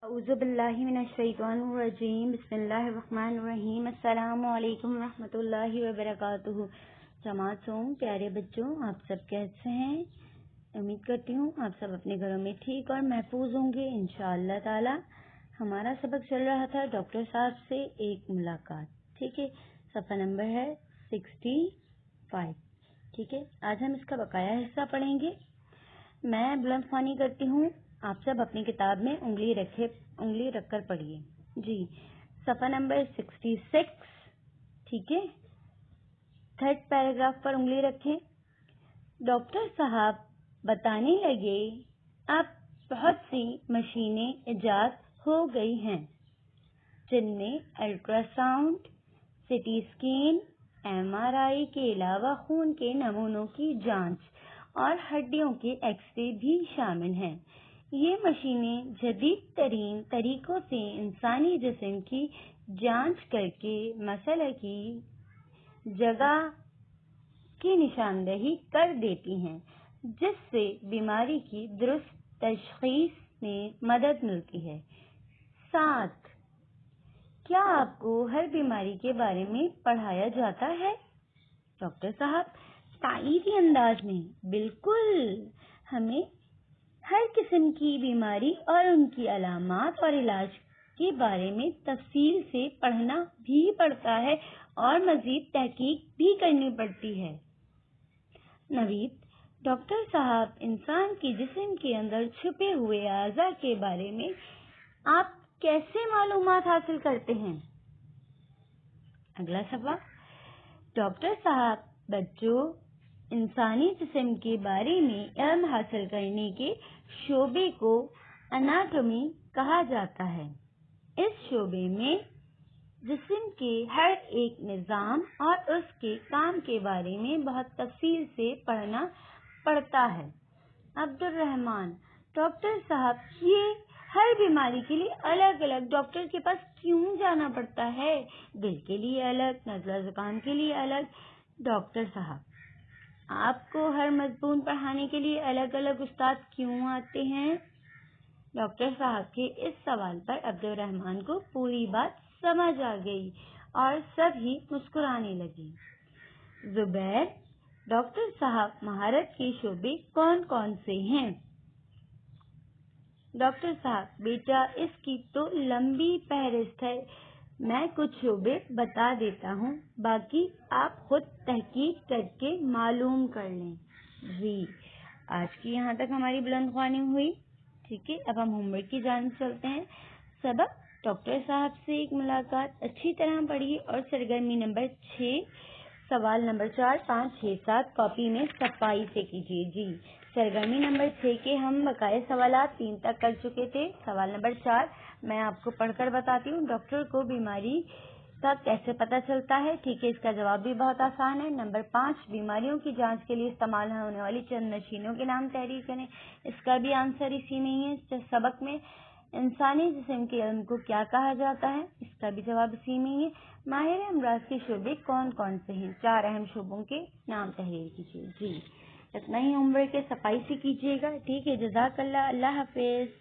اعوذ باللہ من الشیطان الرجیم بسم اللہ الرحمن الرحیم السلام علیکم ورحمۃ اللہ وبرکاتہ۔ جماعت سوم پیارے بچوں، آپ سب کیسے ہیں؟ امید کرتی ہوں آپ سب اپنے گھروں میں ٹھیک اور محفوظ ہوں گے انشاءاللہ تعالی۔ ہمارا سبق چل رہا تھا ڈاکٹر صاحب سے ایک ملاقات، ٹھیک ہے، صفحہ نمبر ہے 65، ٹھیک ہے۔ آج ہم اس کا بقایا حصہ پڑھیں گے۔ میں بلند خوانی کرتی ہوں، آپ سب اپنی کتاب میں انگلی رکھ کر پڑھیے جی۔ صفحہ نمبر 66، ٹھیک ہے، 3rd پیراگراف پر انگلی رکھیں۔ ڈاکٹر صاحب بتانے لگے، اب بہت سی مشینیں ایجاد ہو گئی ہیں جن میں ultra sound, city scan, MRI کے علاوہ خون کے نمونوں کی جانچ اور ہڈیوں کے ایکس رے بھی شامل ہیں۔ یہ مشینیں جدید ترین طریقوں سے انسانی جسم کی جانچ کر کے مسئلہ کی جگہ کی نشاندہی کر دیتی ہیں، جس سے بیماری کی درست تشخیص میں مدد ملتی ہے۔ 7، کیا آپ کو ہر بیماری کے بارے میں پڑھایا جاتا ہے؟ ڈاکٹر صاحب تائیدی انداز میں، بالکل، ہمیں ہر قسم کی بیماری اور ان کی علامات اور علاج کے بارے میں تفصیل سے پڑھنا بھی پڑتا ہے اور مزید تحقیق بھی کرنی پڑتی ہے۔ نوید، ڈاکٹر صاحب انسان کے جسم کے اندر چھپے ہوئے اعضاء کے بارے میں آپ کیسے معلومات حاصل کرتے ہیں؟ اگلا سوال، ڈاکٹر صاحب بچوں، انسانی جسم کے بارے میں علم حاصل کرنے کے شعبے کو اناٹومی کہا جاتا ہے۔ اس شعبے میں جسم کے ہر ایک نظام اور اس کے کام کے بارے میں بہت تفصیل سے پڑھنا پڑتا ہے۔ عبد الرحمن، ڈاکٹر صاحب یہ ہر بیماری کے لیے الگ الگ ڈاکٹر کے پاس کیوں جانا پڑتا ہے؟ دل کے لیے الگ، نزلہ زکام کے لیے الگ۔ ڈاکٹر صاحب آپ کو ہر مضمون پڑھانے کے لیے الگ الگ استاد کیوں آتے ہیں؟ ڈاکٹر صاحب کے اس سوال پر عبد الرحمن کو پوری بات سمجھ آ گئی اور سب ہی مسکرانے لگے۔ زبیر، ڈاکٹر صاحب مہارت کے شعبے کون کون سے ہیں؟ ڈاکٹر صاحب بیٹا اس کی تو لمبی فہرست ہے، میں کچھ شعبے بتا دیتا ہوں، باقی آپ خود تحقیق کر کے معلوم کر لیں۔ جی، آج کی یہاں تک ہماری بلند خوانی ہوئی، ٹھیک ہے۔ اب ہم ہوم ورک کی جانب چلتے ہیں۔ سبق ڈاکٹر صاحب سے ایک ملاقات اچھی طرح پڑھیے اور سرگرمی نمبر 6 سوال نمبر 4، 5، 6، 7 کاپی میں صفائی سے کیجیے۔ جی، سرگرمی نمبر 6 کے ہم بقایا سوالات 3 تک کر چکے تھے۔ سوال نمبر 4 میں آپ کو پڑھ کر بتاتی ہوں، ڈاکٹر کو بیماری کا کیسے پتہ چلتا ہے؟ ٹھیک ہے، اس کا جواب بھی بہت آسان ہے۔ نمبر 5 بیماریوں کی جانچ کے لیے استعمال ہونے والی چند مشینوں کے نام تحریر کریں، اس کا بھی آنسر اسی میں ہی ہے۔ سبق میں انسانی جسم کے علم کو کیا کہا جاتا ہے، اس کا بھی جواب اسی میں ہی ہے۔ ماہر امراض کے شعبے کون کون سے ہیں؟ 4 اہم شعبوں کے نام تحریر کیجیے۔ جی، اتنا ہی ہوم ورک ہے، صفائی سے کیجیے گا، ٹھیک ہے۔ جزاک اللہ، اللہ حافظ۔